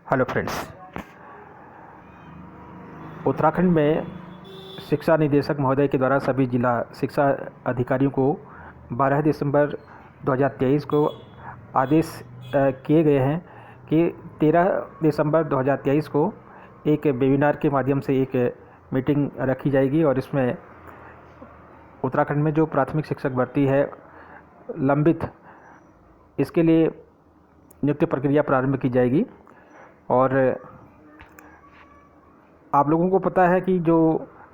Hello friends. Uttarakhand में शिक्षा निदेशक महोदय के द्वारा सभी जिला शिक्षा अधिकारियों को 12 दिसंबर 2023 को आदेश किए गए हैं कि 13 दिसंबर 2023 को एक वेबिनार के माध्यम से एक मीटिंग रखी जाएगी और इसमें उत्तराखंड में जो प्राथमिक शिक्षक भर्ती है लंबित, इसके लिए नियुक्ति प्रक्रिया प्रारंभ की जाएगी। और आप लोगों को पता है कि जो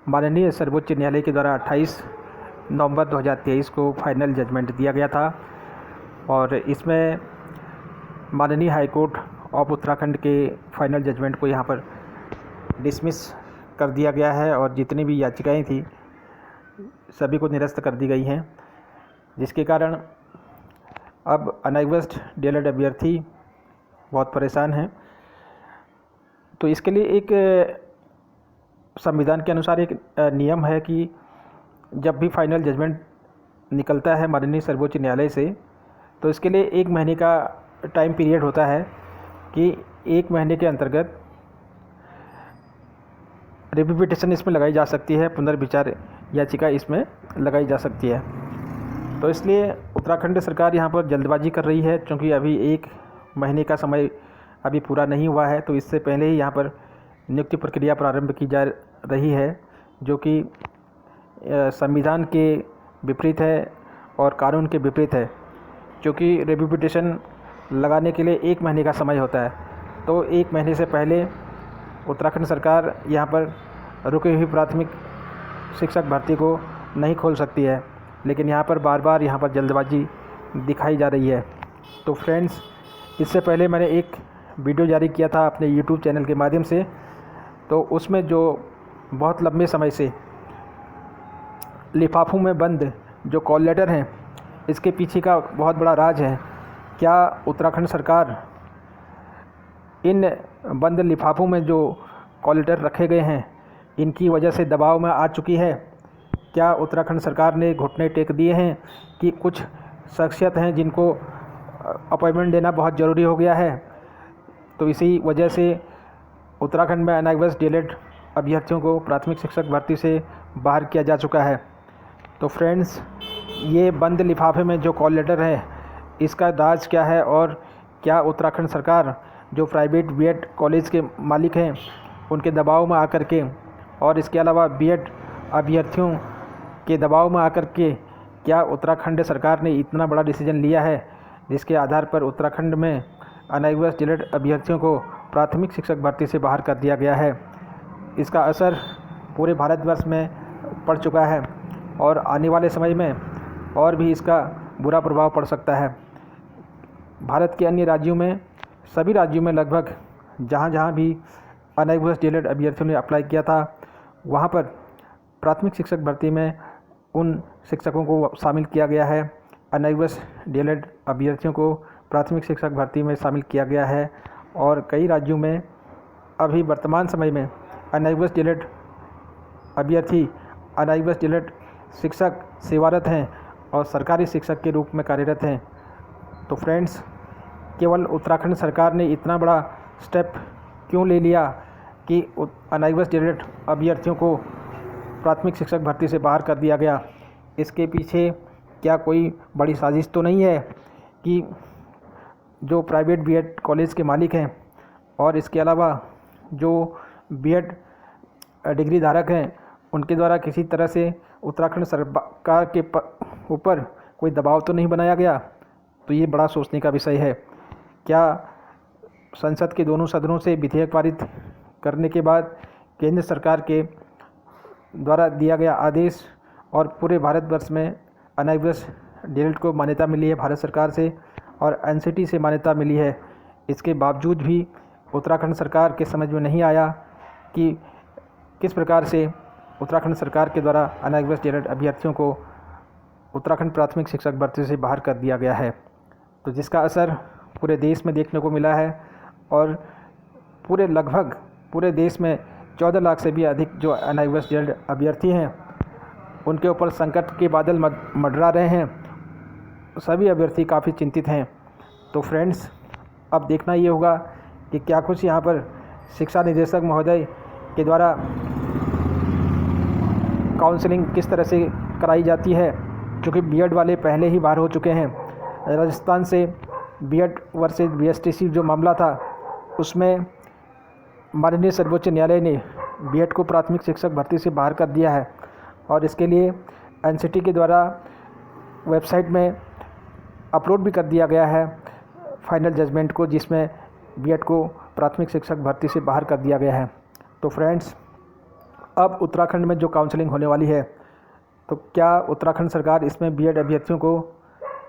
माननीय सर्वोच्च न्यायालय के द्वारा 28 नवंबर 2023 को फाइनल जजमेंट दिया गया था और इसमें माननीय हाई कोर्ट ऑफ उत्तराखंड के फाइनल जजमेंट को यहाँ पर डिसमिस कर दिया गया है और जितनी भी याचिकाएं थी सभी को निरस्त कर दी गई हैं, जिसके कारण अब अनएग्जिस्ट डीएलएड अभ्यर्थी बहुत परेशान हैं। तो इसके लिए एक संविधान के अनुसार एक नियम है कि जब भी फाइनल जजमेंट निकलता है माननीय सर्वोच्च न्यायालय से, तो इसके लिए 1 महीने का टाइम पीरियड होता है कि 1 महीने के अंतर्गत रिव्यू पिटीशन इसमें लगाई जा सकती है, पुनर्विचार याचिका इसमें लगाई जा सकती है। तो इसलिए उत्तराखंड सरकार यहाँ पर जल्दबाजी कर रही है, क्योंकि अभी 1 महीने का समय अभी पूरा नहीं हुआ है। तो इससे पहले ही यहाँ पर नियुक्ति प्रक्रिया प्रारंभ की जा रही है, जो कि संविधान के विपरीत है और कानून के विपरीत है, क्योंकि रिव्यू पिटीशन लगाने के लिए 1 महीने का समय होता है। तो 1 महीने से पहले उत्तराखंड सरकार यहाँ पर रुकी हुई प्राथमिक शिक्षक भर्ती को नहीं खोल सकती है, लेकिन यहाँ पर बार बार यहाँ पर जल्दबाजी दिखाई जा रही है। तो फ्रेंड्स, इससे पहले मैंने एक वीडियो जारी किया था अपने यूट्यूब चैनल के माध्यम से, तो उसमें जो बहुत लंबे समय से लिफाफों में बंद जो कॉल लेटर हैं, इसके पीछे का बहुत बड़ा राज है। क्या उत्तराखंड सरकार इन बंद लिफाफों में जो कॉल लेटर रखे गए हैं इनकी वजह से दबाव में आ चुकी है? क्या उत्तराखंड सरकार ने घुटने टेक दिए हैं कि कुछ शख्सियत हैं जिनको अपॉइंटमेंट देना बहुत ज़रूरी हो गया है? तो इसी वजह से उत्तराखंड में अनएग्जिस्ट डीएलएड अभ्यर्थियों को प्राथमिक शिक्षक भर्ती से बाहर किया जा चुका है। तो फ्रेंड्स, ये बंद लिफाफे में जो कॉल लेटर है इसका राज क्या है, और क्या उत्तराखंड सरकार जो प्राइवेट बीएड कॉलेज के मालिक हैं उनके दबाव में आकर के, और इसके अलावा बीएड अभ्यर्थियों के दबाव में आकर के, क्या उत्तराखंड सरकार ने इतना बड़ा डिसीजन लिया है जिसके आधार पर उत्तराखंड में अनएग्जिस्ट डीएलएड अभ्यर्थियों को प्राथमिक शिक्षक भर्ती से बाहर कर दिया गया है? इसका असर पूरे भारतवर्ष में पड़ चुका है और आने वाले समय में और भी इसका बुरा प्रभाव पड़ सकता है। भारत के अन्य राज्यों में, सभी राज्यों में लगभग जहाँ जहाँ भी अनएग्जिस्ट डीएलएड अभ्यर्थियों ने अप्लाई किया था, वहाँ पर प्राथमिक शिक्षक भर्ती में उन शिक्षकों को शामिल किया गया है, अनएग्जिस्ट डीएलएड अभ्यर्थियों को प्राथमिक शिक्षक भर्ती में शामिल किया गया है। और कई राज्यों में अभी वर्तमान समय में अनएग्जिस्ट डीएलएड अभ्यर्थी अनएग्जिस्ट डीएलएड शिक्षक सेवारत हैं और सरकारी शिक्षक के रूप में कार्यरत हैं। तो फ्रेंड्स, केवल उत्तराखंड सरकार ने इतना बड़ा स्टेप क्यों ले लिया कि अनएग्जिस्ट डीएलएड अभ्यर्थियों को प्राथमिक शिक्षक भर्ती से बाहर कर दिया गया? इसके पीछे क्या कोई बड़ी साजिश तो नहीं है कि जो प्राइवेट बीएड कॉलेज के मालिक हैं और इसके अलावा जो बीएड डिग्री धारक हैं उनके द्वारा किसी तरह से उत्तराखंड सरकार के ऊपर कोई दबाव तो नहीं बनाया गया? तो ये बड़ा सोचने का विषय है। क्या संसद के दोनों सदनों से विधेयक पारित करने के बाद केंद्र सरकार के द्वारा दिया गया आदेश और पूरे भारतवर्ष में अनएग्जिस्ट डीएलएड को मान्यता मिली है भारत सरकार से और एनसीटी से मान्यता मिली है, इसके बावजूद भी उत्तराखंड सरकार के समझ में नहीं आया कि किस प्रकार से उत्तराखंड सरकार के द्वारा अनएग्जिस्ट डीएलएड अभ्यर्थियों को उत्तराखंड प्राथमिक शिक्षक भर्ती से बाहर कर दिया गया है। तो जिसका असर पूरे देश में देखने को मिला है और लगभग पूरे देश में 14 लाख से भी अधिक जो अनएग्जिस्ट डीएलएड अभ्यर्थी हैं उनके ऊपर संकट के बादल मंडरा रहे हैं। सभी अभ्यर्थी काफ़ी चिंतित हैं। तो फ्रेंड्स, अब देखना ये होगा कि क्या कुछ यहाँ पर शिक्षा निदेशक महोदय के द्वारा काउंसलिंग किस तरह से कराई जाती है, क्योंकि बीएड वाले पहले ही बाहर हो चुके हैं। राजस्थान से बीएड वर्सेस बीएसटीसी जो मामला था, उसमें माननीय सर्वोच्च न्यायालय ने बीएड को प्राथमिक शिक्षक भर्ती से बाहर कर दिया है और इसके लिए एनसीटी के द्वारा वेबसाइट में अपलोड भी कर दिया गया है फाइनल जजमेंट को, जिसमें बीएड को प्राथमिक शिक्षक भर्ती से बाहर कर दिया गया है। तो फ्रेंड्स, अब उत्तराखंड में जो काउंसलिंग होने वाली है, तो क्या उत्तराखंड सरकार इसमें बीएड अभ्यर्थियों को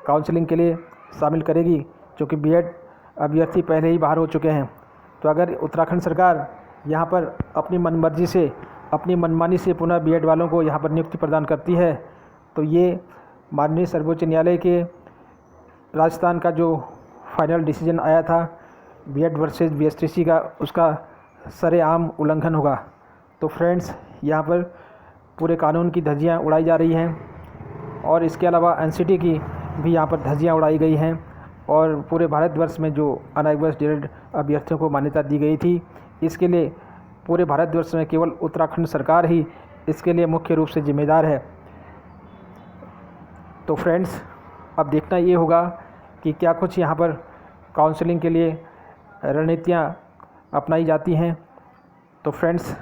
काउंसलिंग के लिए शामिल करेगी, क्योंकि बीएड अभ्यर्थी पहले ही बाहर हो चुके हैं। तो अगर उत्तराखंड सरकार यहाँ पर अपनी मनमर्जी से, अपनी मनमानी से पुनः बीएड वालों को यहाँ पर नियुक्ति प्रदान करती है, तो ये माननीय सर्वोच्च न्यायालय के राजस्थान का जो फाइनल डिसीजन आया था बीएड वर्सेस बीएसटीसी का, उसका सरेआम उल्लंघन होगा। तो फ्रेंड्स, यहाँ पर पूरे कानून की धज्जियाँ उड़ाई जा रही हैं और इसके अलावा एनसीटी की भी यहाँ पर धज्जियाँ उड़ाई गई हैं और पूरे भारतवर्ष में जो अनएग्जिस्ट डीएड अभ्यर्थियों को मान्यता दी गई थी, इसके लिए पूरे भारतवर्ष में केवल उत्तराखंड सरकार ही इसके लिए मुख्य रूप से जिम्मेदार है। तो फ्रेंड्स, अब देखना ये होगा कि क्या कुछ यहाँ पर काउंसलिंग के लिए रणनीतियाँ अपनाई जाती हैं। तो फ्रेंड्स,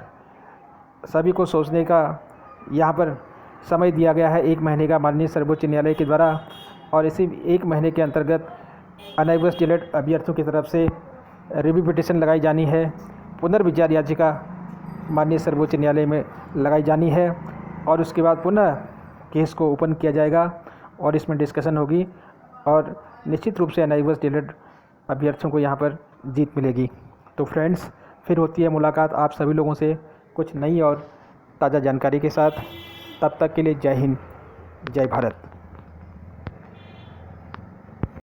सभी को सोचने का यहाँ पर समय दिया गया है 1 महीने का माननीय सर्वोच्च न्यायालय के द्वारा, और इसी 1 महीने के अंतर्गत अनएग्जिस्ट डीएड अभ्यर्थियों की तरफ से रिव्यू पिटीशन लगाई जानी है, पुनर्विचार याचिका माननीय सर्वोच्च न्यायालय में लगाई जानी है और उसके बाद पुनः केस को ओपन किया जाएगा और इसमें डिस्कशन होगी और निश्चित रूप से अनएग्जिस्ट डीएड अभ्यर्थियों को यहाँ पर जीत मिलेगी। तो फ्रेंड्स, फिर होती है मुलाकात आप सभी लोगों से कुछ नई और ताज़ा जानकारी के साथ। तब तक के लिए जय हिंद, जय भारत।